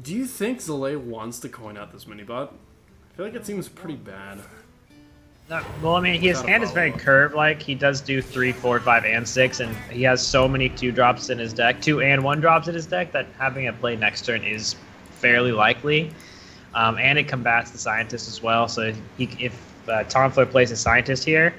Do you think Zalae wants to coin out this mini-bot? I feel like it seems pretty bad. No, well, I mean, his hand is very curve-like. He does do 3, 4, 5, and 6, and he has so many 2-drops in his deck, 2 and 1 drops in his deck, that having it play next turn is fairly likely. And it combats the Scientist as well, so if Tomflr plays a Scientist here,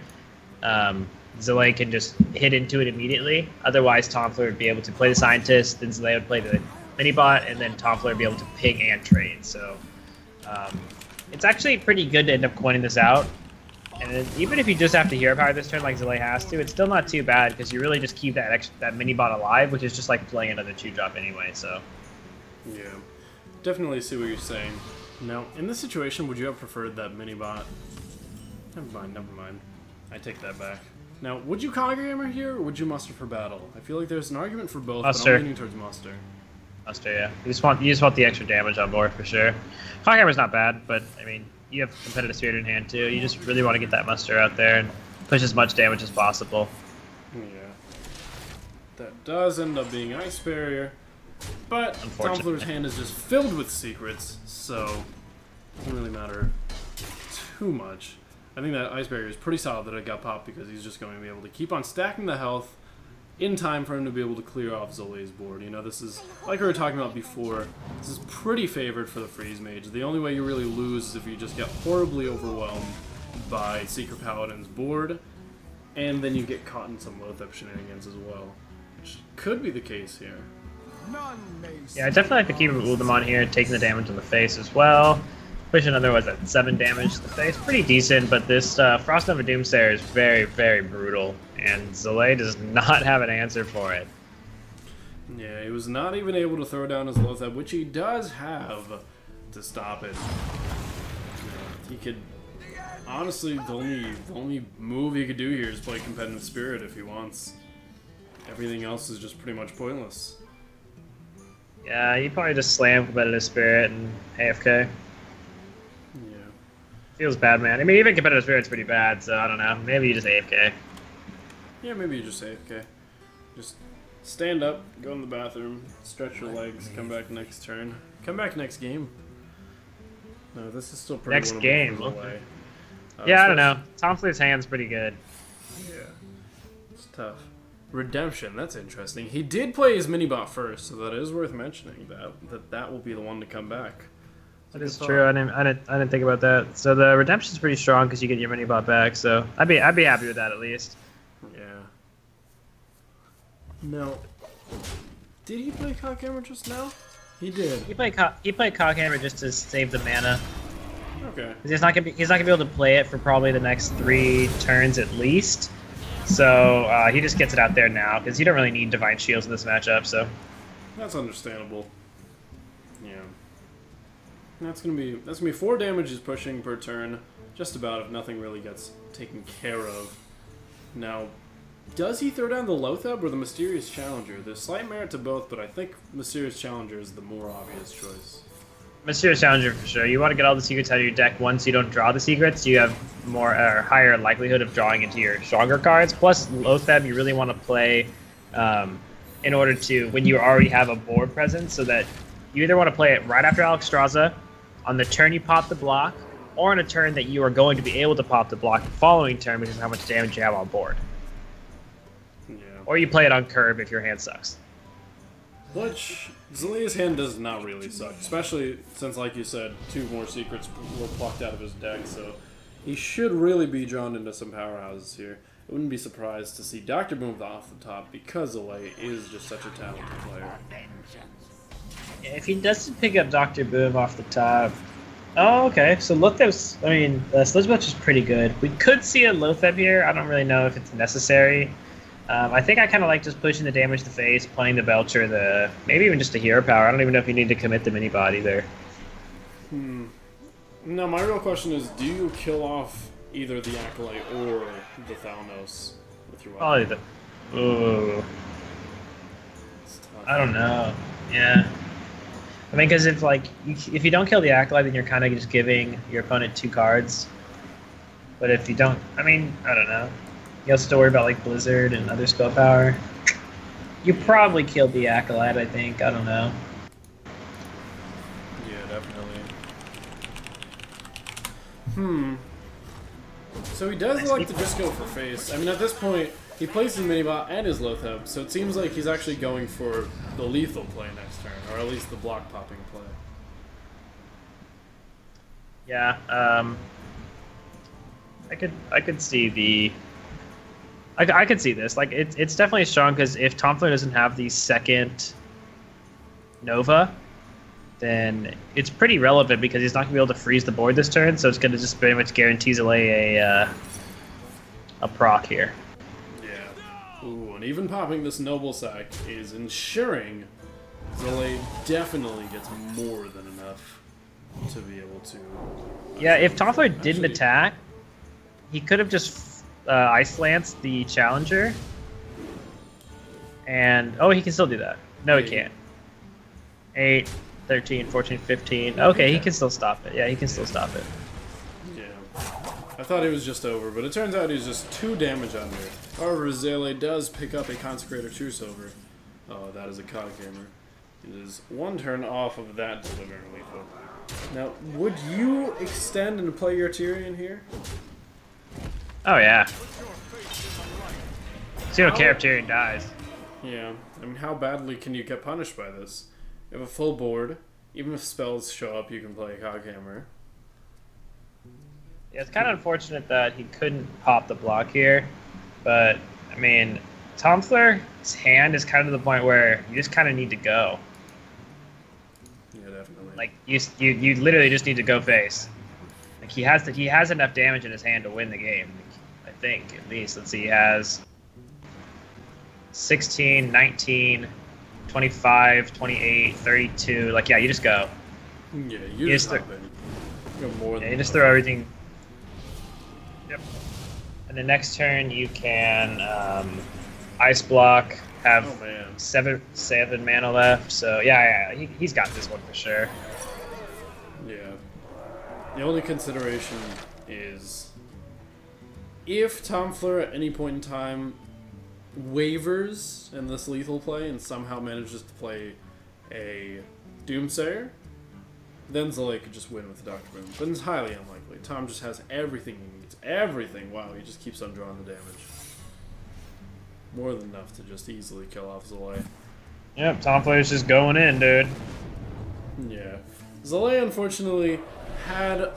Zalae can just hit into it immediately. Otherwise, Tomflr would be able to play the Scientist, then Zalae would play the mini-bot, and then Tomflr would be able to ping and trade. So it's actually pretty good to end up coining this out. And then, even if you just have to hero power this turn like Zalae has to, it's still not too bad because you really just keep that mini-bot alive, which is just like playing another 2-drop anyway, so. Yeah, definitely see what you're saying. Now, in this situation, would you have preferred that mini-bot? Never mind. I take that back. Now, would you Kageyama here, or would you muster for battle? I feel like there's an argument for both, but I'm leaning towards muster. Muster, yeah. You just want the extra damage on board for sure. Kageyama's not bad, but I mean, you have competitive spirit in hand too. You just really want to get that muster out there and push as much damage as possible. Yeah. That does end up being Ice Barrier, but Tomflr's hand is just filled with secrets, so it doesn't really matter too much. I think that Ice Barrier is pretty solid that it got popped because he's just going to be able to keep on stacking the health in time for him to be able to clear off Zalae's board. You know, this is, like we were talking about before, this is pretty favored for the Freeze Mage. The only way you really lose is if you just get horribly overwhelmed by Secret Paladin's board, and then you get caught in some Loatheb shenanigans as well, which could be the case here. Yeah, I definitely like to keep Uldum on here, taking the damage in the face as well. Push another, was that 7 damage to the face? Pretty decent, but this Frost Nova Doomsayer is very, very brutal, and Zalae does not have an answer for it. Yeah, he was not even able to throw down his Loatheb, which he does have to stop it. Yeah, he could... Honestly, the only move he could do here is play Competitive Spirit if he wants. Everything else is just pretty much pointless. Yeah, he probably just slam Competitive Spirit and AFK. Yeah. Feels bad, man. I mean, even Competitive Spirit's pretty bad, so I don't know. Maybe you just AFK. Yeah, maybe you just AFK. Just stand up, go in the bathroom, stretch your legs, come back next turn. Come back next game. No, this is still pretty next game. Away. Yeah, I don't know. Tomflr's hand's pretty good. Yeah. It's tough. Redemption, that's interesting. He did play his mini-bot first, so that is worth mentioning. That will be the one to come back. That is true. I didn't think about that. So the redemption's pretty strong because you get your mini-bot back. So I'd be happy with that at least. Yeah. No. Did he play Cockhammer just now? He did. He played Cockhammer just to save the mana. Okay. He's not gonna be able to play it for probably the next 3 turns at least. So he just gets it out there now because you don't really need Divine Shields in this matchup. So that's understandable. Yeah. That's gonna be 4 damages pushing per turn, just about, if nothing really gets taken care of. Now, does he throw down the Loatheb or the Mysterious Challenger? There's slight merit to both, but I think Mysterious Challenger is the more obvious choice. Mysterious Challenger for sure. You want to get all the secrets out of your deck. Once you don't draw the secrets, you have more higher likelihood of drawing into your stronger cards. Plus, Loatheb you really want to play in order to, when you already have a board presence, so that you either want to play it right after Alexstrasza, on the turn you pop the block, or on a turn that you are going to be able to pop the block the following turn, because of how much damage you have on board. Yeah. Or you play it on curve if your hand sucks. Which, Zalae's hand does not really suck, especially since, like you said, 2 more secrets were plucked out of his deck, so he should really be drawn into some powerhouses here. I wouldn't be surprised to see Dr. Boom off the top because Zalae is just such a talented player. Yeah, if he doesn't pick up Dr. Boom off the top... Oh, okay. So Lotheb's... I mean, Sludgebelch is pretty good. We could see a Lotheb here. I don't really know if it's necessary. I think I kind of like just pushing the damage to the face, playing the Belcher, maybe even just a hero power. I don't even know if you need to commit the mini-bot either. No, my real question is, do you kill off either the Acolyte or the Thalnos with your weapon? Probably Ooh. I don't know. Yeah. I mean, because if you don't kill the Acolyte, then you're kind of just giving your opponent 2 cards. But if you don't, I mean, I don't know. You also have to worry about like Blizzard and other spell power. You probably killed the Acolyte, I think. I don't know. definitely. So he does like to just go for face. I mean, at this point, he plays his minibot and his Lotheb, so it seems like he's actually going for the lethal play next turn, or at least the block popping play. Yeah, I could see the. I could see this. Like it's definitely strong because if Tomflr doesn't have the second Nova, then it's pretty relevant because he's not gonna be able to freeze the board this turn. So it's gonna just pretty much guarantee Zalae a proc here. Yeah. Ooh, and even popping this Noble Sack is ensuring Zalae definitely gets more than enough to be able to. Yeah, if Tomflr didn't attack, he could have just Ice Lance the Challenger. And, oh, he can still do that. No, he can't. 8, 13, 14, 15. Okay, he can still stop it. Yeah, he can still stop it. Yeah. I thought it was just over, but it turns out he's just 2 damage under. However, Zalae does pick up a Consecrator True Silver. Oh, that is a COD gamer. It is 1 turn off of that delivering lethal. Now, would you extend and play your Tyrion here? Oh, yeah. So you don't care if Tyrion dies. Yeah. I mean, how badly can you get punished by this? You have a full board. Even if spells show up, you can play a Coghammer. Yeah, it's kind of unfortunate that he couldn't pop the block here. But, I mean, Tomflr's hand is kind of the point where you just kind of need to go. Yeah, definitely. Like, you literally just need to go face. Like, he has enough damage in his hand to win the game. I think, at least. Let's see, he has 16, 19, 25, 28, 32. Like, yeah, you just go. Yeah, you just hop in. Go more than you just throw everything. Yep. And the next turn, you can Ice Block, have 7 mana left. So, yeah, he's got this one for sure. Yeah. The only consideration is if Tomflr at any point in time wavers in this lethal play and somehow manages to play a Doomsayer, then Zalae could just win with the Dr. Boom. But it's highly unlikely. Tom just has everything he needs. Everything. Wow, he just keeps on drawing the damage. More than enough to just easily kill off Zalae. Yep, Tomflr's just going in, dude. Yeah. Zalae, unfortunately, had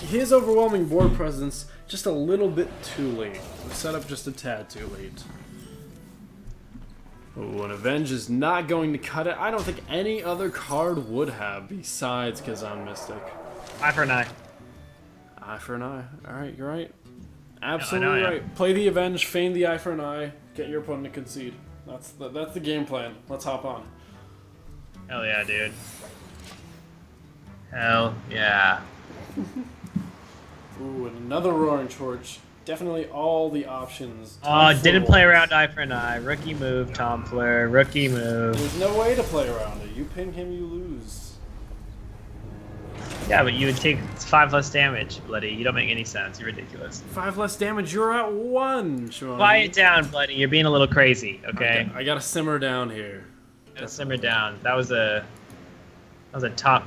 his overwhelming board presence just a little bit too late. Set up just a tad too late. Oh, and Avenge is not going to cut it. I don't think any other card would have besides Kazan Mystic. Eye for an eye. Eye for an eye. Alright, you're right. Absolutely right. Play the Avenge, feign the eye for an eye, get your opponent to concede. That's the game plan. Let's hop on. Hell yeah, dude. Hell yeah. Ooh, and another Roaring Torch. Definitely all the options. Didn't play around eye for an eye. Rookie move, Tomflr. Rookie move. There's no way to play around it. You ping him, you lose. Yeah, but you would take 5 less damage, Bloody. You don't make any sense. You're ridiculous. 5 less damage. You're at 1, Sean. Quiet down, Bloody. You're being a little crazy, okay? I gotta simmer down here. Gotta simmer down. That was a top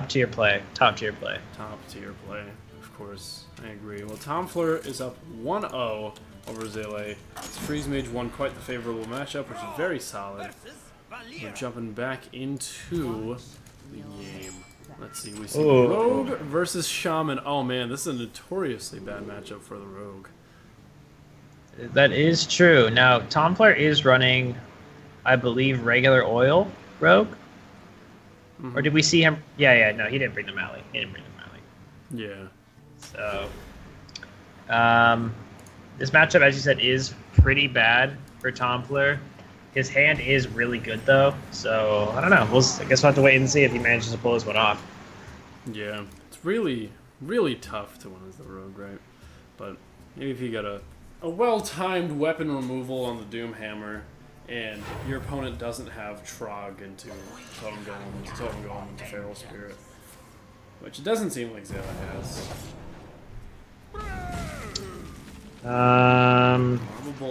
tier play. Top tier play. Top tier play, of course. I agree. Well, Tomflr is up 1-0 over Zalae. It's Freeze Mage won quite the favorable matchup, which is very solid. We're jumping back into the game. Let's see. We see Rogue versus Shaman. Oh man, this is a notoriously bad matchup for the Rogue. That is true. Now, Tomflr is running, I believe, regular oil Rogue. Or did we see him? Yeah, no, he didn't bring the Mally. Yeah. So, this matchup, as you said, is pretty bad for Tomflr. His hand is really good, though. So, I don't know. I guess we'll have to wait and see if he manages to pull this one off. Yeah. It's really, really tough to win as the Rogue, right? But maybe if you got a well-timed weapon removal on the Doom Hammer, and your opponent doesn't have Trog into Totem Golem into Feral Spirit, which it doesn't seem like Zalae has.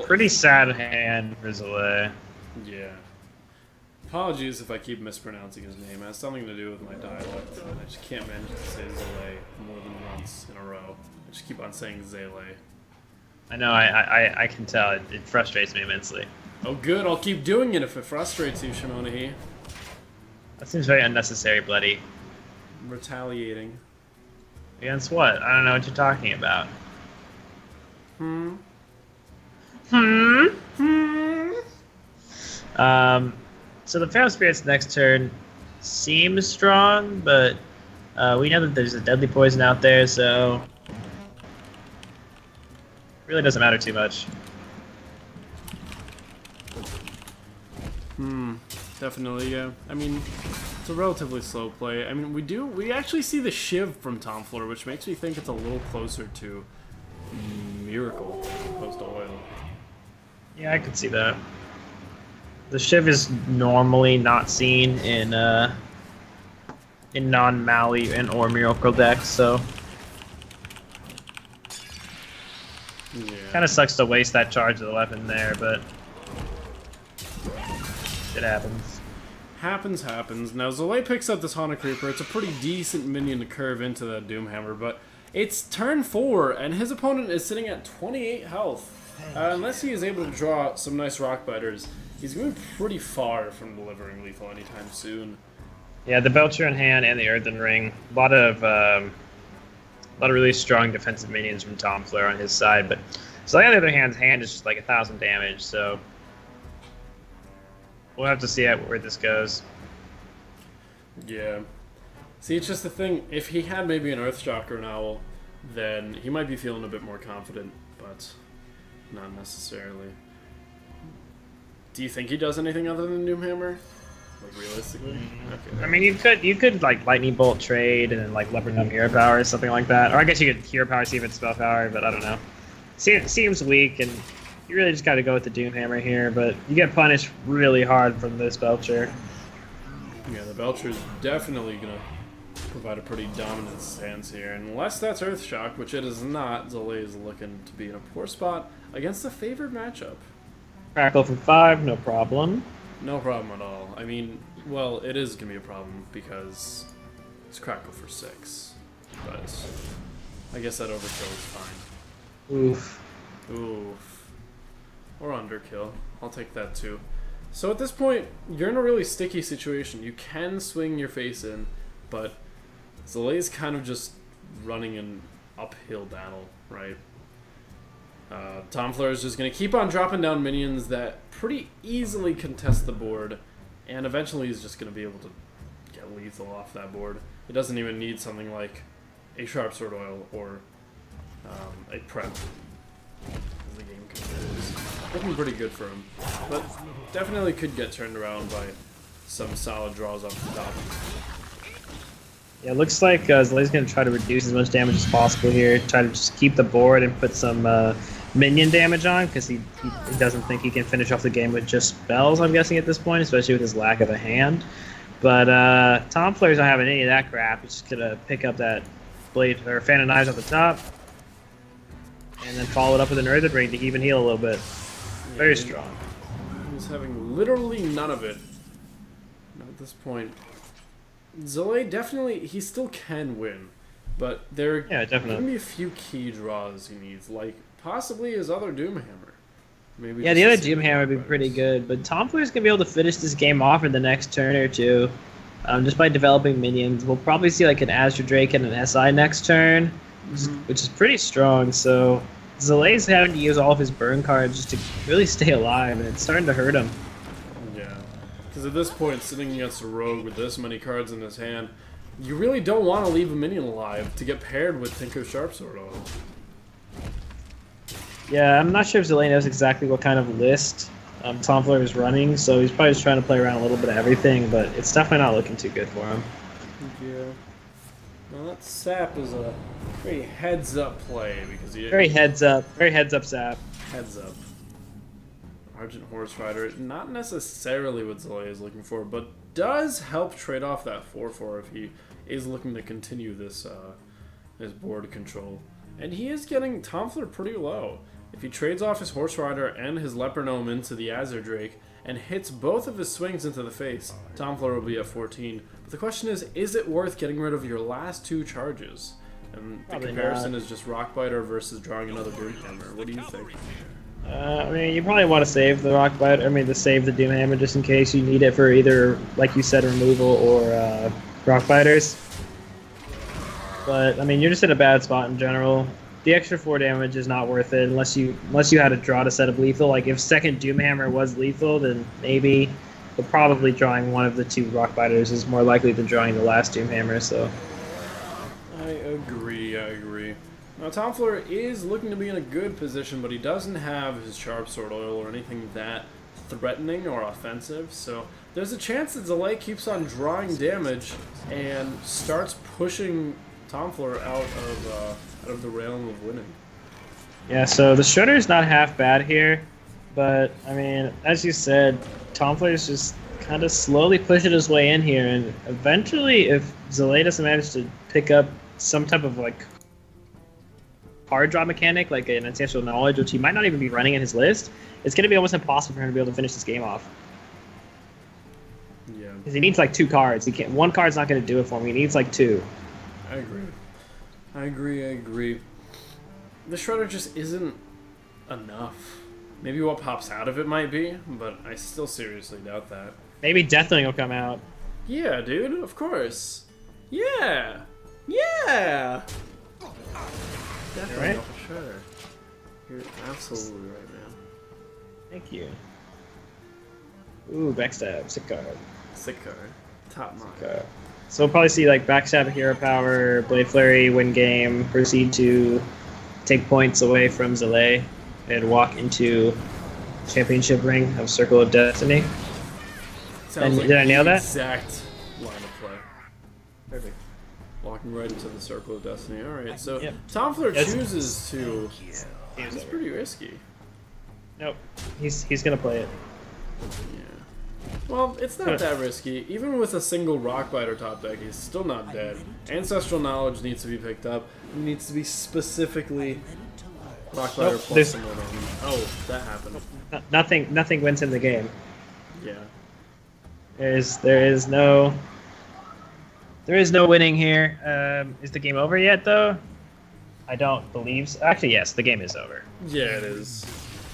Pretty sad hand for Zalae. Yeah. Apologies if I keep mispronouncing his name. It has something to do with my dialect. And I just can't manage to say Zalae more than once in a row. I just keep on saying Zalae. I know, I can tell. It frustrates me immensely. Oh good, I'll keep doing it if it frustrates you, Shimonahi. That seems very unnecessary, Bloody. Retaliating. Against what? I don't know what you're talking about. Hmm? So the Feral Spirit's next turn seems strong, but we know that there's a deadly poison out there, so really doesn't matter too much. Definitely, yeah. I mean, it's a relatively slow play. I mean, we actually see the Shiv from Tomflr, which makes me think it's a little closer to Miracle as opposed to Oil. Yeah, I could see that. The Shiv is normally not seen in non-Mali and or Miracle decks, so Yeah. kind of sucks to waste that charge of the weapon there, but it happens. Happens. Now, Zalae picks up this Haunted Creeper. It's a pretty decent minion to curve into that Doomhammer, but it's turn 4, and his opponent is sitting at 28 health. Unless he is able to draw some nice Rock Biters, he's going pretty far from delivering lethal anytime soon. Yeah, the Belcher in hand and the Earthen Ring. A lot of really strong defensive minions from Tomflr on his side, but so on the other hand, his hand is just like 1,000 damage, so we'll have to see where this goes. Yeah. See, it's just the thing, if he had maybe an Earthshock or an Owl, then he might be feeling a bit more confident, but not necessarily. Do you think he does anything other than Doomhammer? Like, realistically? Okay. I mean, you could like Lightning Bolt trade and then like Leopard Gnome Hero Power or something like that. Or I guess you could Hero Power, see if it's Spell Power, but I don't know. Seems weak, and you really just got to go with the Doomhammer here, but you get punished really hard from this Belcher. Yeah, the Belcher's definitely going to provide a pretty dominant stance here. Unless that's Earthshock, which it is not, Zalae is looking to be in a poor spot against a favored matchup. Crackle for 5, no problem. No problem at all. I mean, well, it is going to be a problem because it's Crackle for 6. But I guess that overkill is fine. Oof. Oof. Or underkill. I'll take that too. So at this point, you're in a really sticky situation. You can swing your face in, but Zalae's kind of just running an uphill battle, right? Tomflr is just going to keep on dropping down minions that pretty easily contest the board, and eventually he's just going to be able to get lethal off that board. He doesn't even need something like a Sharp Sword Oil or a Prep, as the game continues. Looking pretty good for him, but definitely could get turned around by some solid draws off the top. Yeah, it looks like Zalae's going to try to reduce as much damage as possible here, try to just keep the board and put some minion damage on, because he doesn't think he can finish off the game with just spells, I'm guessing, at this point, especially with his lack of a hand. But Tomflr's not having any of that crap. He's just going to pick up that Blade or Fan of Knives off the top, and then follow it up with an Earthen Ring to even heal a little bit. Very strong. He's having literally none of it. Not at this point. Zalae definitely, he still can win, but there are going to be a few key draws he needs, like possibly his other Doomhammer. Maybe the other Doomhammer would be pretty good, but Tomflr's going to be able to finish this game off in the next turn or two, just by developing minions. We'll probably see like an Azure Drake and an SI next turn, which is pretty strong, so Zalae's having to use all of his burn cards just to really stay alive, and it's starting to hurt him. Yeah, because at this point, sitting against a rogue with this many cards in his hand, you really don't want to leave a minion alive to get paired with Tinker's Sharpsword on. Yeah, I'm not sure if Zalae knows exactly what kind of list Tomflr is running, so he's probably just trying to play around a little bit of everything, but it's definitely not looking too good for him. Yeah. Well, that sap is a very heads-up play, because he... Very heads-up sap. Heads up. Argent Horse Rider, not necessarily what Zalae is looking for, but does help trade off that 4/4 if he is looking to continue this his board control. And he is getting Tomflr pretty low. If he trades off his Horse Rider and his Leper Gnome into the Azure Drake, and hits both of his swings into the face, Tomflr will be at 14. But the question is it worth getting rid of your last 2 charges? And the comparison is just Rockbiter versus drawing another Doomhammer. What do you think? I mean, you probably want to save the Rockbiter. I mean, to save the Doomhammer just in case you need it for either, like you said, removal or Rockbiters. But I mean, you're just in a bad spot in general. The extra 4 damage is not worth it unless you had a draw to set up lethal. Like if second Doomhammer was lethal, then maybe. But probably drawing one of the 2 Rockbiters is more likely than drawing the last Doomhammer. So. I agree. Now, Tomflr is looking to be in a good position, but he doesn't have his Sharp Sword Oil or anything that threatening or offensive, so there's a chance that Zalae keeps on drawing damage and starts pushing Tomflr out of the realm of winning. Yeah, so the Shredder's not half bad here, but, I mean, as you said, Tomflr's just kind of slowly pushing his way in here, and eventually, if Zalae doesn't manage to pick up some type of, like, hard draw mechanic, like an Ancestral Knowledge, which he might not even be running in his list, it's going to be almost impossible for him to be able to finish this game off. Yeah. Because he needs like 2 cards. He can't. 1 card's not going to do it for him. He needs like 2. I agree. The Shredder just isn't enough. Maybe what pops out of it might be, but I still seriously doubt that. Maybe Deathwing will come out. Yeah, dude, of course. Yeah! Definitely, right? for sure. You're absolutely right, man. Thank you. Ooh, Backstab. Sick card. Sick card. Top notch. Okay. So we'll probably see like Backstab, Hero Power, Blade Flurry, win game, proceed to take points away from Zalae, and walk into Championship Ring of Circle of Destiny. Sounds like did I nail that? Exact line of play. Perfect. Walking right into the Circle of Destiny. Alright, so Yep. Tomflr chooses to... Game's It's over. pretty risky. Nope. He's gonna play it. Yeah. Well, it's not that risky. Even with a single Rockbiter top deck, he's still not dead. Ancestral Knowledge needs to be picked up. It needs to be specifically Rockbiter Nope, plus there's- someone on. Oh, that happened. Nothing wins in the game. Yeah. There is no winning here. Is the game over yet though? I don't believe so. Actually, yes, the game is over. Yeah, it is.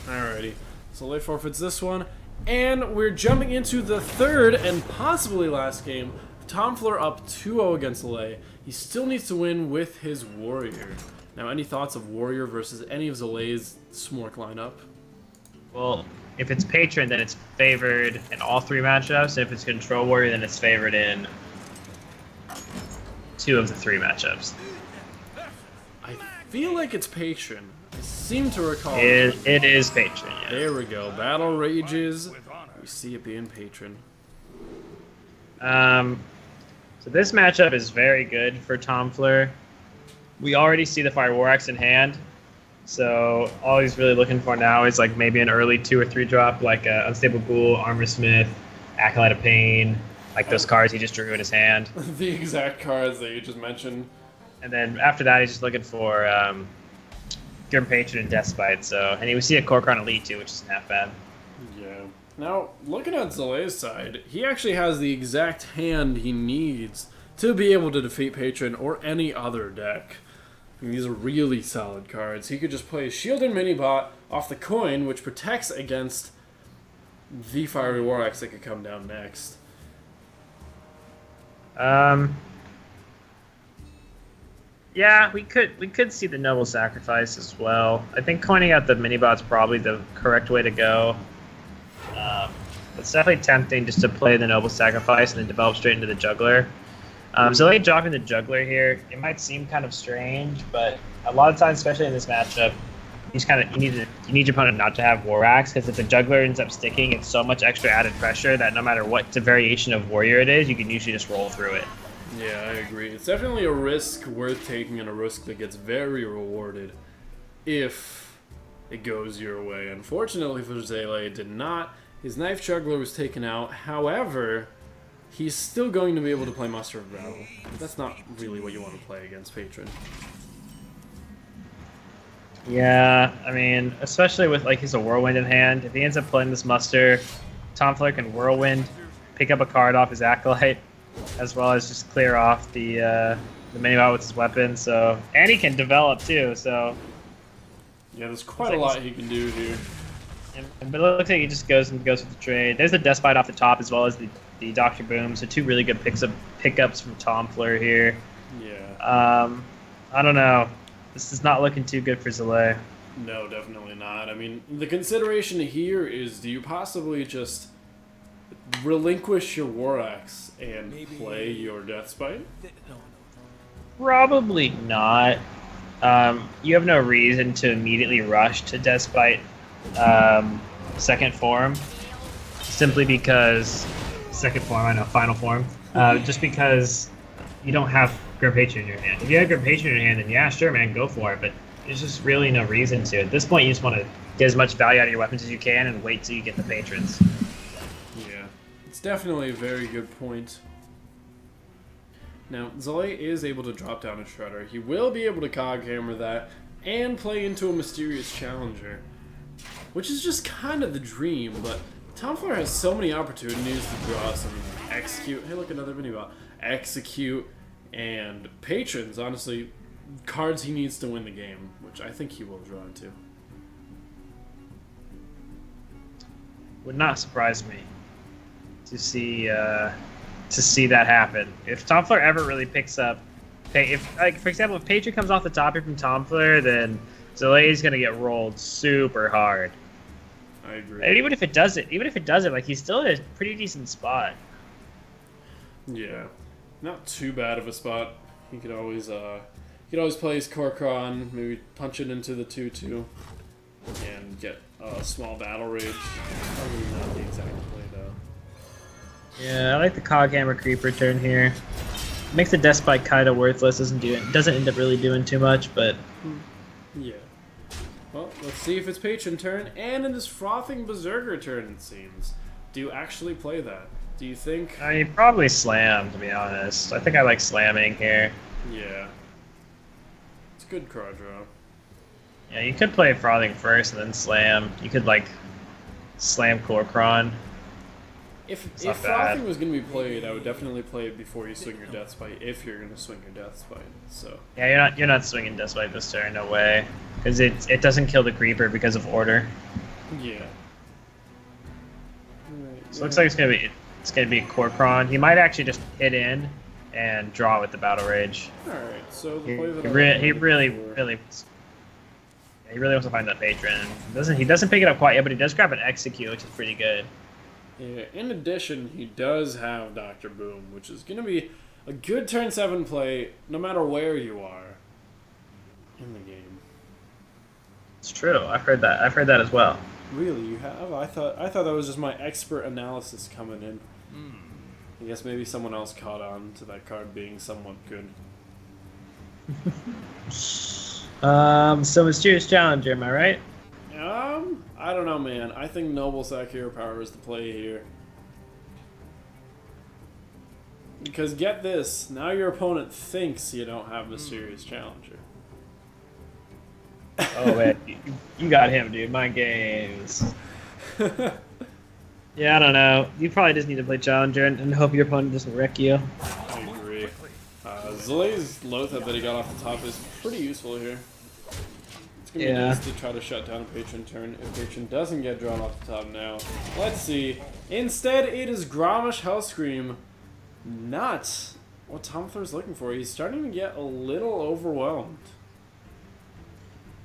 Alrighty. So Zalae forfeits this one. And we're jumping into the third and possibly last game. Tomflr up 2-0 against Zalae. He still needs to win with his Warrior. Now, any thoughts of Warrior versus any of Zalae's Smork lineup? Well, if it's Patron, then it's favored in all 3 matchups. If it's Control Warrior, then it's favored in 2 of the 3 matchups. I feel like it's Patron. I seem to recall. It is Patron, yeah. There we go. Battle rages. We see it being Patron. So this matchup is very good for Tomflr. We already see the Fire War Axe in hand. So all he's really looking for now is like maybe an early 2 or 3 drop, like Unstable Ghoul, Armor Smith, Acolyte of Pain, like those cards he just drew in his hand. The exact cards that you just mentioned. And then after that, he's just looking for Grim Patron and Deathspite. So, and we see a Korkron Elite too, which isn't half bad. Yeah. Now, looking at Zalae's side, he actually has the exact hand he needs to be able to defeat Patron or any other deck. I mean, these are really solid cards. He could just play Shield and Minibot off the coin, which protects against the Fiery War Axe that could come down next. Yeah, we could see the Noble Sacrifice as well. I think coining out the Minibot's probably the correct way to go. It's definitely tempting just to play the Noble Sacrifice and then develop straight into the Juggler. Zalae dropping the Juggler here, it might seem kind of strange, but a lot of times, especially in this matchup, you need your opponent not to have War Axe, because if the Juggler ends up sticking, it's so much extra added pressure that no matter what variation of Warrior it is, you can usually just roll through it. Yeah, I agree. It's definitely a risk worth taking and a risk that gets very rewarded if it goes your way. Unfortunately for Zalae, it did not. His Knife Juggler was taken out. However, he's still going to be able to play Muster of Battle. That's not really what you want to play against Patron. Yeah, I mean, especially with like his Whirlwind in hand, if he ends up playing this Muster, Tomflr can Whirlwind, pick up a card off his Acolyte, as well as just clear off the Minibot with his weapon. So, and he can develop too. So, yeah, there's quite a lot he can do here. But it looks like he just goes with the trade. There's the Despite off the top, as well as the Dr. Boom. So 2 really good pickups from Tomflr here. Yeah. I don't know. This is not looking too good for Zalae. No, definitely not. I mean, the consideration here is, do you possibly just relinquish your War Axe and play your Deathspite? Probably not. You have no reason to immediately rush to Despite second form, simply because final form. Just because you don't have Grim Patron in your hand. If you have Grim Patron in your hand, then yeah, sure, man, go for it. But there's just really no reason to. At this point, you just want to get as much value out of your weapons as you can and wait till you get the patrons. Yeah, it's definitely a very good point. Now, Zalae is able to drop down a Shredder. He will be able to Cog Hammer that and play into a Mysterious Challenger, which is just kind of the dream, but Tomflr has so many opportunities to draw some execute. Hey, look, another Minibot. Execute and patrons, honestly, cards he needs to win the game, which I think he will draw into. Would not surprise me to see that happen. If Tomflr ever really picks up, if like for example, if Patron comes off the top here from Tomflr, then Zalae's gonna get rolled super hard. I agree. And even if it does it, like he's still in a pretty decent spot. Yeah, not too bad of a spot. He could always play his Korkron, maybe punch it into the 2/2, and get a small battle rage. Probably not the exact play though. Yeah, I like the Coghammer Creeper turn here. Makes the Despite kind of worthless. Doesn't end up really doing too much, but yeah. Well, let's see if it's Patron turn, and in this Frothing Berserker turn, it seems. Do you actually play that? Do you think? I mean, probably Slam, to be honest. I think I like slamming here. Yeah. It's a good card draw. Yeah, you could play Frothing first and then Slam. You could, like, Slam Korkron. If Frothing was going to be played, I would definitely play it before you swing your Deathspite, if you're going to swing your Deathspite, so... Yeah, you're not swinging Deathspite this turn, no way. Because it doesn't kill the Creeper because of order. Yeah. So it looks like it's gonna be Korkron. He might actually just hit in and draw with the Battle Rage. Alright, so the He play that really wants to find that Patron. He doesn't pick it up quite yet, but he does grab an Execute, which is pretty good. Yeah, in addition, he does have Dr. Boom, which is going to be a good turn 7 play no matter where you are in the game. It's true. I've heard that as well. Really, you have? I thought that was just my expert analysis coming in. I guess maybe someone else caught on to that card being somewhat good. So Mysterious Challenger, am I right? I don't know, man. I think Noble Sack Hero Power is the play here. Because get this, now your opponent thinks you don't have Mysterious Challenger. Oh man, you got him, dude. Mind games. Yeah, I don't know. You probably just need to play Challenger and hope your opponent doesn't wreck you. I agree. Zalae's Lothar that he got off the top is pretty useful here. It's going to be nice to try to shut down a Patron turn if Patron doesn't get drawn off the top now. Let's see. Instead, it is Grommash Hellscream. Not what Tomflr's looking for. He's starting to get a little overwhelmed.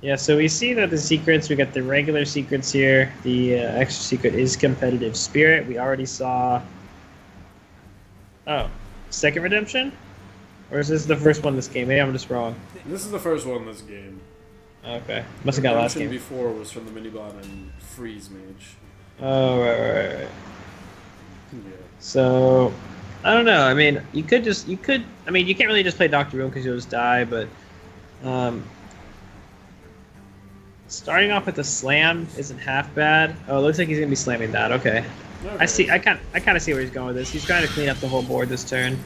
Yeah, so we see that the secrets, we got the regular secrets here. The extra secret is Competitive Spirit. We already saw... Oh, second redemption? Or is this the first one this game? Maybe I'm just wrong. This is the first one this game. Okay. Must have got last game. Before was from the Minibot and Freeze Mage. Oh, right. Yeah. So, I don't know. I mean, you can't really just play Dr. Boom because you'll just die, but... starting off with a slam isn't half bad. Oh, it looks like he's gonna be slamming that. Okay. I see. I kind of see where he's going with this. He's trying to clean up the whole board this turn.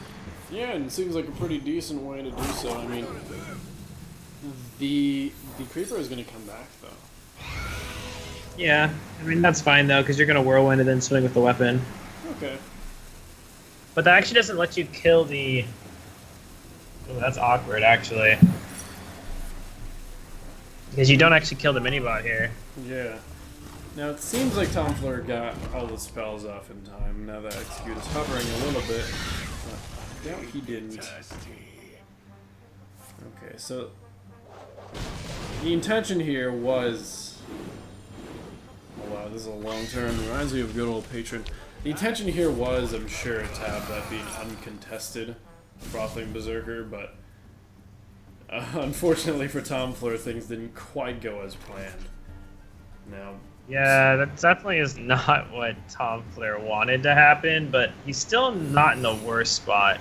Yeah, and it seems like a pretty decent way to do so. I mean, the creeper is gonna come back though. Yeah, I mean that's fine though, because you're gonna whirlwind and then swing with the weapon. Okay. But that actually doesn't let you kill the. Oh, that's awkward actually, because you don't actually kill the minibot here. Yeah. Now it seems like Tomflr got all the spells off in time. Now that Execute is hovering a little bit. But I doubt he didn't. Okay, so the intention here was. Oh wow, this is a long turn. Reminds me of good old Patron. The intention here was, I'm sure, to have that being uncontested, Frothing Berserker, but unfortunately for Tomflr, things didn't quite go as planned. Now. Yeah, that definitely is not what Tomflr wanted to happen, but he's still not in the worst spot.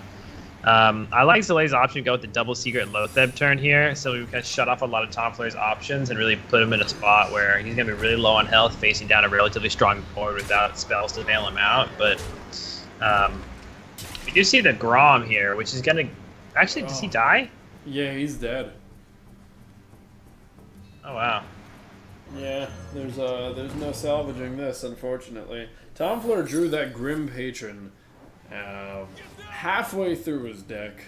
I like Zalae's option to go with the double secret Loatheb turn here, so we can shut off a lot of Tomflr's options and really put him in a spot where he's going to be really low on health, facing down a relatively strong board without spells to bail him out. But we do see the Grom here, which is going to... Actually, does he die? Yeah, he's dead. Oh, wow. Yeah, there's no salvaging this, unfortunately. Tomflr drew that Grim Patron halfway through his deck.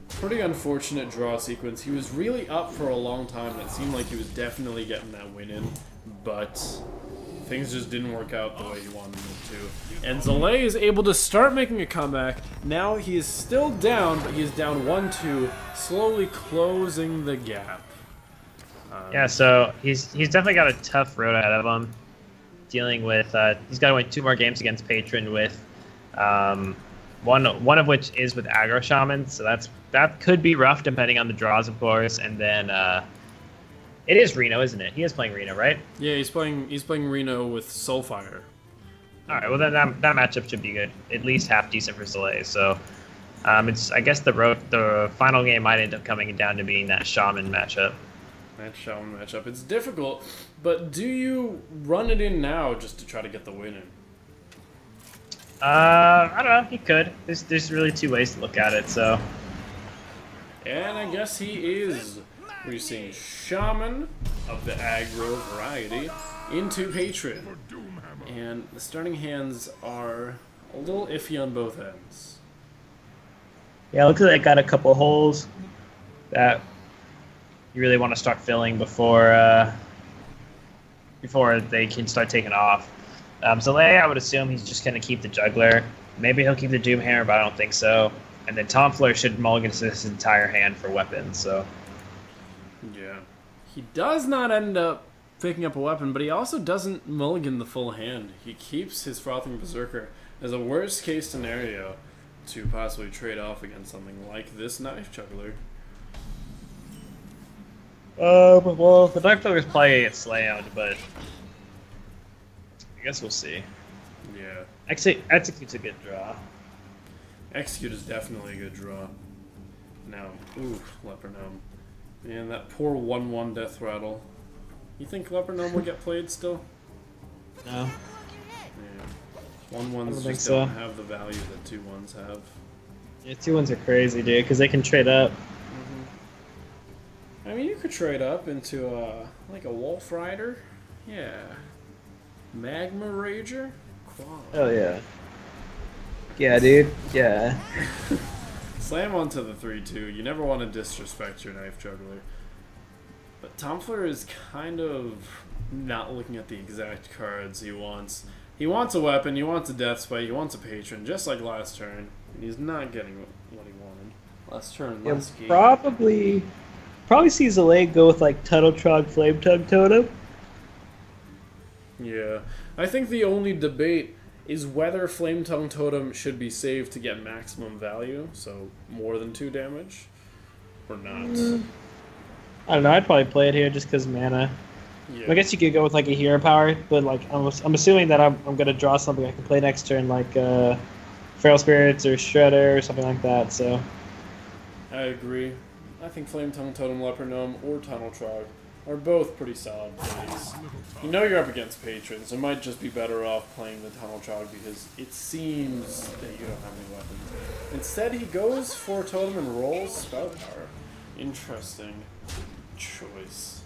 Pretty unfortunate draw sequence. He was really up for a long time, and it seemed like he was definitely getting that win in, but things just didn't work out the way he wanted them to. And Zalae is able to start making a comeback. Now he is still down, but he is down 1-2, slowly closing the gap. Yeah, so he's definitely got a tough road ahead of him. Dealing with he's got to win 2 more games against Patron with one of which is with Aggro Shaman, so that could be rough depending on the draws, of course. And then it is Reno, isn't it? He is playing Reno, right? Yeah, he's playing Reno with Soulfire. All right, well then that matchup should be good, at least half decent for Zalae. So it's I guess the final game might end up coming down to being that Shaman matchup. That Shaman matchup. It's difficult, but do you run it in now just to try to get the win in? I don't know. He could. There's really 2 ways to look at it. So. And I guess he is. We're seeing Shaman of the aggro variety into Patron, and the starting hands are a little iffy on both ends. Yeah, looks like they got a couple holes that you really want to start filling before they can start taking off. Zalae, I would assume he's just going to keep the Juggler. Maybe he'll keep the Doomhammer, but I don't think so. And then Tomflr should mulligan his entire hand for weapons. So yeah, he does not end up picking up a weapon, but he also doesn't mulligan the full hand. He keeps his Frothing Berserker as a worst case scenario to possibly trade off against something like this Knife Juggler. well, the Knife Juggler's playing at Slayhound, but I guess we'll see. Yeah. Execute's a good draw. Execute is definitely a good draw. Now, ooh, Leper Gnome. Man, that poor 1-1 Death Rattle. You think Leper Gnome will get played still? No. Yeah. 1-1s just so. don't have the value that 2-1s have. Yeah, 2-1s are crazy, dude, because they can trade up. I mean, you could trade up into like a Wolf Rider. Yeah. Magma Rager? Quality. Oh, yeah. Yeah, dude. Yeah. Slam onto the 3-2. You never want to disrespect your Knife Juggler. But Tomflr is kind of not looking at the exact cards he wants. He wants a weapon, he wants a Death Spite, he wants a Patron, just like last turn. And he's not getting what he wanted. Last turn, last game. Probably see Zalae go with like Tunnel Trog Flame Tongue Totem. Yeah. I think the only debate is whether Flame Tongue Totem should be saved to get maximum value, so more than 2 damage, or not. I don't know, I'd probably play it here just because mana. Yeah. I guess you could go with like a hero power, but like I'm assuming that I'm gonna draw something I can play next turn, like Feral Spirits or Shredder or something like that. So I agree. I think Flame Tongue Totem, Leper Gnome, or Tunnel Trog are both pretty solid plays. You know you're up against patrons. It might just be better off playing the Tunnel Trog because it seems that you don't have any weapons. Instead, he goes for Totem and rolls Spout Power. Interesting choice.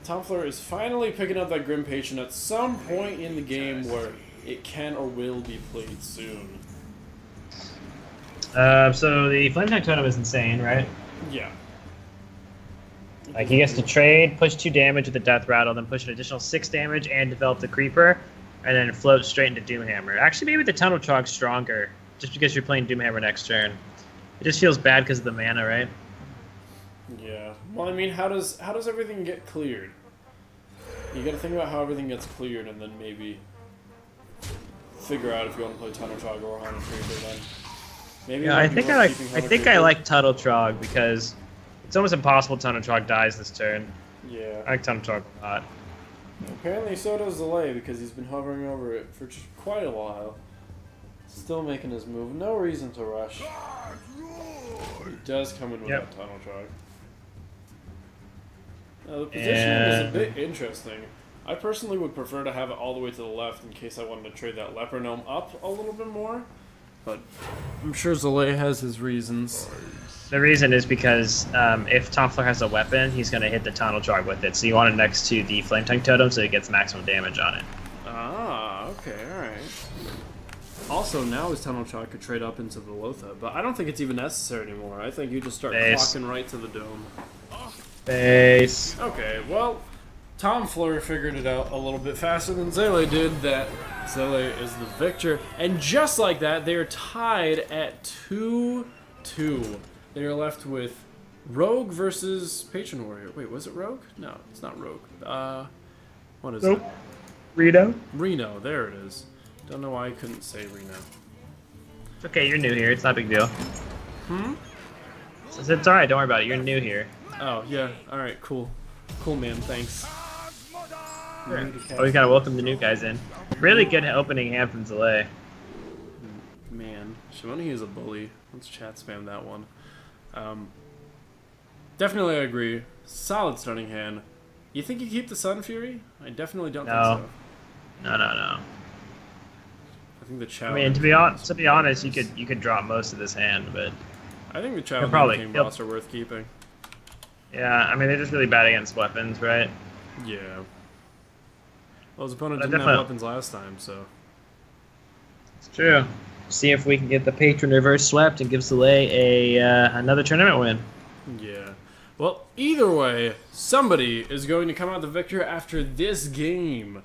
Tomflr is finally picking up that Grim Patron at some point in the game where it can or will be played soon. So the Flame Tank Totem is insane, right? Yeah. Like he gets to trade, push 2 damage with the Death Rattle, then push an additional 6 damage and develop the Creeper, and then float straight into Doomhammer. Actually, maybe the Tunnel Trog's stronger, just because you're playing Doomhammer next turn. It just feels bad because of the mana, right? Yeah. Well, I mean, how does everything get cleared? You got to think about how everything gets cleared, and then maybe figure out if you want to play Tunnel Trog or Haunted Creeper. Then maybe. Yeah, I think I like Tunnel Trog because it's almost impossible Tunnel Trog dies this turn. Yeah. I like Tunnel Trog a lot. Apparently, so does Zalae because he's been hovering over it for just quite a while. Still making his move. No reason to rush. He does come in with that Tunnel Trog. The positioning is a bit interesting. I personally would prefer to have it all the way to the left in case I wanted to trade that Leper Gnome up a little bit more. But I'm sure Zalae has his reasons. The reason is because if Tomflr has a weapon, he's going to hit the Tunnel Trog with it. So you want it next to the Flame Tank Totem so it gets maximum damage on it. Ah, okay, alright. Also, now his Tunnel Trog could trade up into the Lotha, but I don't think it's even necessary anymore. I think you just start clocking right to the dome. Base. Okay, well, Tomflr figured it out a little bit faster than Zalae did, that Zalae is the victor. And just like that, they are tied at 2-2. They are left with Rogue versus Patron Warrior. Wait, was it Rogue? No, it's not Rogue. What is it? Reno. Reno, there it is. Don't know why I couldn't say Reno. It's okay, you're new here. It's not a big deal. It's alright, don't worry about it. You're new here. Oh, yeah. Alright, cool. Cool, man. Thanks. Sure. Always gotta welcome the new guys in. Really good opening hand from Zalae. Man, Shimoni is a bully. Let's chat spam that one. Definitely I agree. Solid starting hand. You think you keep the Sun Fury? I definitely don't think so. No. I think the challenge. I mean, to be honest, you could drop most of this hand, but I think the challenge King boss are worth keeping. Yeah, I mean they're just really bad against weapons, right? Yeah. Well, his opponent didn't have weapons last time, so. It's true. See if we can get the Patron reverse swept and give Zalae another tournament win. Yeah. Well, either way, somebody is going to come out the victor after this game.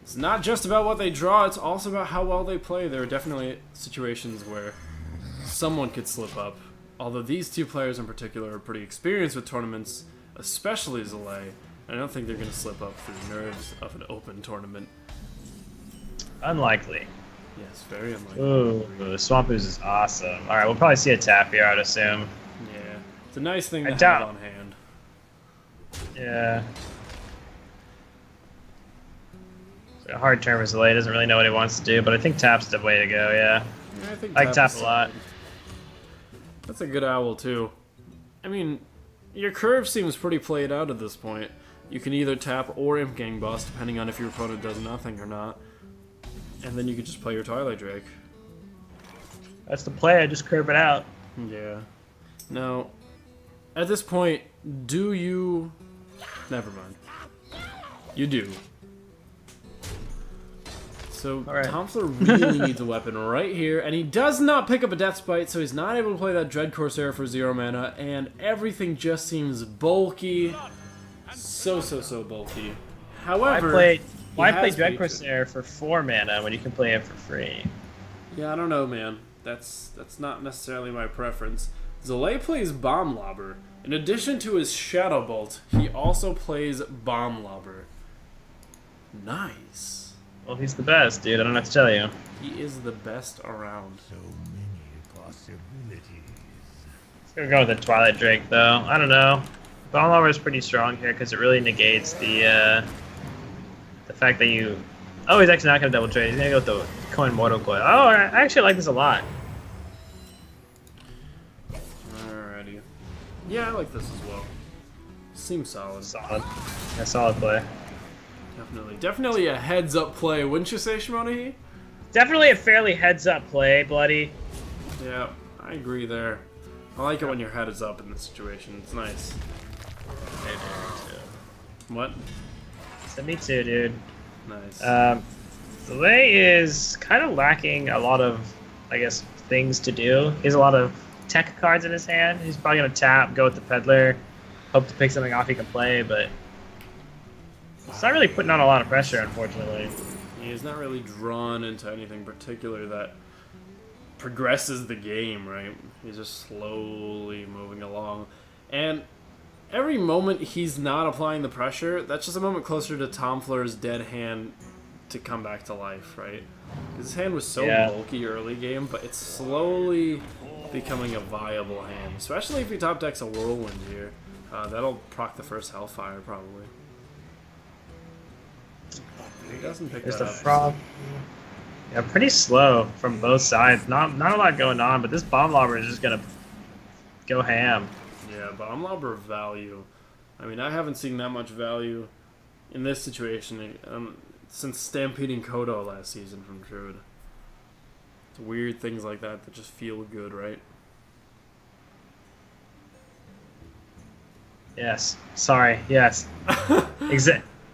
It's not just about what they draw, it's also about how well they play. There are definitely situations where someone could slip up. Although these two players in particular are pretty experienced with tournaments, especially Zalae. I don't think they're going to slip up through the nerves of an open tournament. Unlikely. Yes, very unlikely. Ooh, Swamp Ooze is awesome. Alright, we'll probably see a tap here, I'd assume. Yeah, it's a nice thing to have on hand. Yeah. It's a hard turn for Zalae, doesn't really know what he wants to do, but I think tap's the way to go, yeah. I think I like tap a lot. That's a good owl, too. I mean, your curve seems pretty played out at this point. You can either tap or Imp Gang Boss, depending on if your opponent does nothing or not. And then you can just play your Twilight Drake. That's the play, I just curve it out. Yeah. Now, at this point, do you... Never mind. You do. So, Tomflr really needs a weapon right here, and he does not pick up a Death Spite, so he's not able to play that Dread Corsair for 0 mana, and everything just seems bulky. So bulky. However, why play Dread Corsair for 4 mana when you can play it for free? Yeah, I don't know, man. That's not necessarily my preference. Zalae plays Bomb Lobber. In addition to his Shadow Bolt, he also plays Bomb Lobber. Nice. Well, he's the best, dude. I don't have to tell you. He is the best around. So many possibilities. Let's go with the Twilight Drake, though. I don't know. Bomb Lobber is pretty strong here because it really negates the fact that you... Oh, he's actually not going to double trade. He's going to go with the Coin Mortal Coil. Oh, I actually like this a lot. Alrighty. Yeah, I like this as well. Seems solid. Solid. Yeah, solid play. Definitely a heads-up play, wouldn't you say, Shimoni? Definitely a fairly heads-up play, Bloody. Yeah, I agree there. I like it when your head is up in this situation. It's nice. What? 72, dude. Nice. Zalae is kind of lacking a lot of, I guess, things to do. He has a lot of tech cards in his hand. He's probably going to tap, go with the Peddler, hope to pick something off he can play, but it's not really putting on a lot of pressure, unfortunately. He's not really drawn into anything particular that progresses the game, right? He's just slowly moving along. And every moment he's not applying the pressure, that's just a moment closer to Tomflr's dead hand to come back to life, right? His hand was so bulky early game, but it's slowly becoming a viable hand, especially if he top decks a Whirlwind here. That'll proc the first Hellfire, probably. He doesn't pick There's that the up. frog. Yeah, pretty slow from both sides. Not a lot going on, but this bomb lobber is just gonna go ham. Yeah, Bomb Lobber value. I mean, I haven't seen that much value in this situation since stampeding Kodo last season from Druid. It's weird things like that just feel good, right? Yes. Sorry. Yes.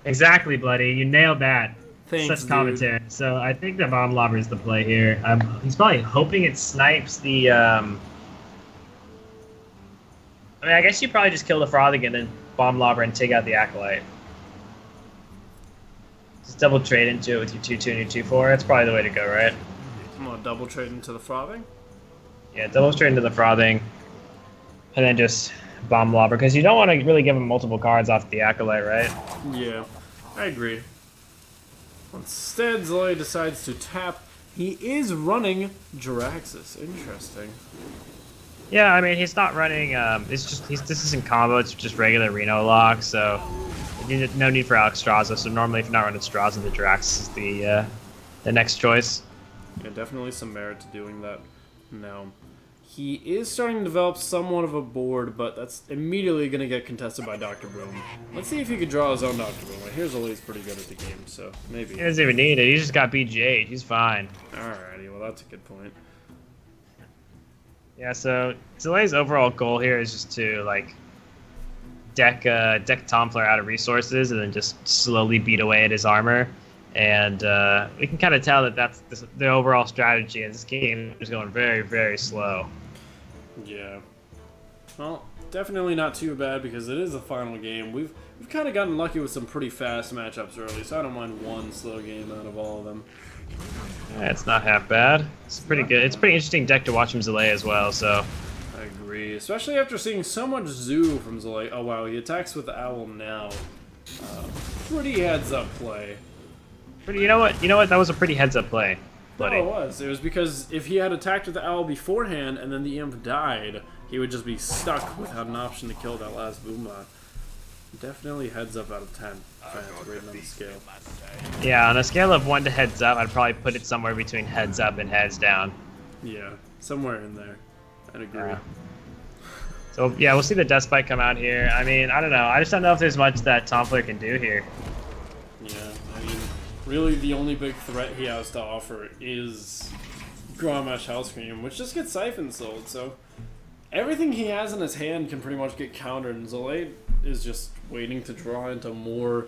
Exactly, Bloody. You nailed that. Thanks, Such commentary. dude. So I think the bomb lobber is the play here. He's probably hoping it snipes the. I mean, I guess you probably just kill the Frothic and then bomb lobber and take out the Acolyte. Just double trade into it with your 2-2 and your 2-4. That's probably the way to go, right? I'm gonna double trade into the Frothing. Yeah, double trade into the Frothing, and then just bomb lobber because you don't want to really give him multiple cards off the Acolyte, right? Yeah, I agree. Instead, Zalae decides to tap. He is running Jiraxis. Interesting. Yeah, I mean he's not running. This isn't combo. It's just regular Reno lock. So no need for Alexstrasza. So normally, if you're not running Straza, the Jiraxis is the next choice. Yeah, definitely some merit to doing that. Now, he is starting to develop somewhat of a board, but that's immediately going to get contested by Dr. Boom. Let's see if he can draw his own Dr. Boom. I hear Zalae's pretty good at the game, so maybe. He doesn't even need it. He just got BG'd. He's fine. Alrighty, well that's a good point. Yeah, so Zalae's overall goal here is just to like deck Tomflr out of resources and then just slowly beat away at his armor. And we can kind of tell that that's the overall strategy, and this game is going very, very slow. Yeah. Well, definitely not too bad because it is the final game. We've kind of gotten lucky with some pretty fast matchups early, so I don't mind one slow game out of all of them. Yeah, it's not half bad. It's pretty good. It's a pretty interesting deck to watch from Zalae as well. So I agree, especially after seeing so much Zoo from Zalae. Oh wow, he attacks with the Owl now. Pretty heads up play. you know what? That was a pretty heads up play, buddy. No, it was. It was because if he had attacked with the Owl beforehand and then the Imp died, he would just be stuck without an option to kill that last Boombot. Definitely heads up out of 10. Fans rating on the scale. Yeah, on a scale of 1 to heads up, I'd probably put it somewhere between heads up and heads down. Yeah, somewhere in there. I'd agree. Yeah. So yeah, we'll see the Death Spike come out here. I mean, I don't know. I just don't know if there's much that Tomflr can do here. Yeah, I mean, really the only big threat he has to offer is Grommash Hellscream, which just gets Siphon Sold, so everything he has in his hand can pretty much get countered, and Zalae is just waiting to draw into more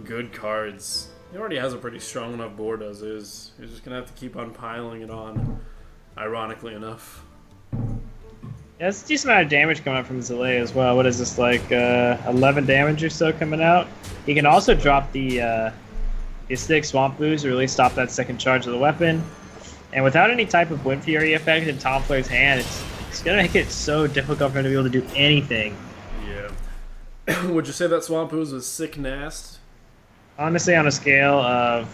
good cards. He already has a pretty strong enough board as is. He's just going to have to keep on piling it on, ironically enough. Yeah, it's a decent amount of damage coming out from Zalae as well. What is this, like 11 damage or so coming out? He can also drop the Acidic Swamp Ooze to really stop that second charge of the weapon. And without any type of Wind Fury effect in Tomflr's hand, it's going to make it so difficult for him to be able to do anything. Yeah. Would you say that Swamp Ooze was sick nast? Honestly, on a scale of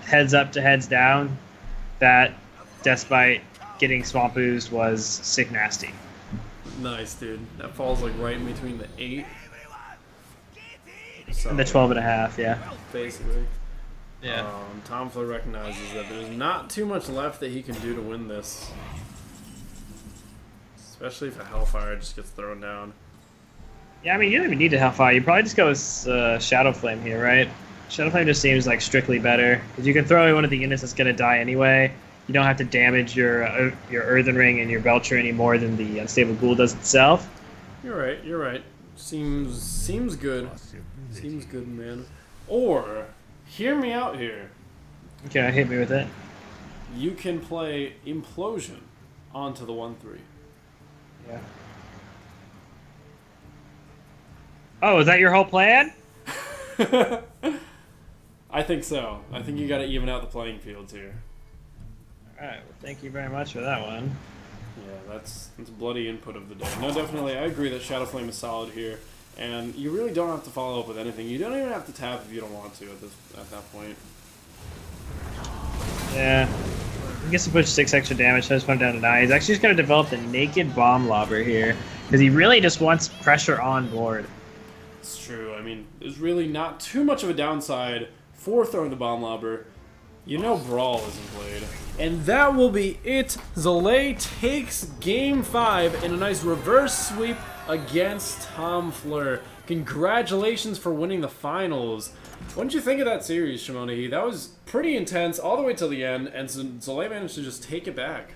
heads up to heads down, that Despite getting Swamp Ooze was sick nasty. Nice, dude. That falls like right in between the 8. So, And the 12.5, yeah. basically. Yeah. Tomflr recognizes that there's not too much left that he can do to win this. Especially if a Hellfire just gets thrown down. Yeah, I mean, you don't even need a Hellfire. You probably just go with Shadow Flame here, right? Shadow Flame just seems like strictly better. Because you can throw away one of the units that's going to die anyway. You don't have to damage your Earthen Ring and your Belcher any more than the Unstable Ghoul does itself. You're right, you're right. Seems good. Seems good, man. Or, hear me out here. Okay, hit me with it. You can play Implosion onto the 1-3. Yeah. Oh, is that your whole plan? I think so. I think you got to even out the playing fields here. All right. Well, thank you very much for that one. Yeah, that's bloody input of the day. No, definitely, I agree that Shadow Flame is solid here, and you really don't have to follow up with anything. You don't even have to tap if you don't want to at that point. Yeah. He gets to push 6 extra damage, so I just put him down to 9. He's actually just going to develop the Naked Bomb Lobber here, because he really just wants pressure on board. It's true. I mean, there's really not too much of a downside for throwing the Bomb Lobber. You know Brawl isn't played. And that will be it. Zalae takes Game 5 in a nice reverse sweep against Tomflr. Congratulations for winning the finals. What did you think of that series, Shimoni? That was pretty intense all the way till the end, and Zalae managed to just take it back.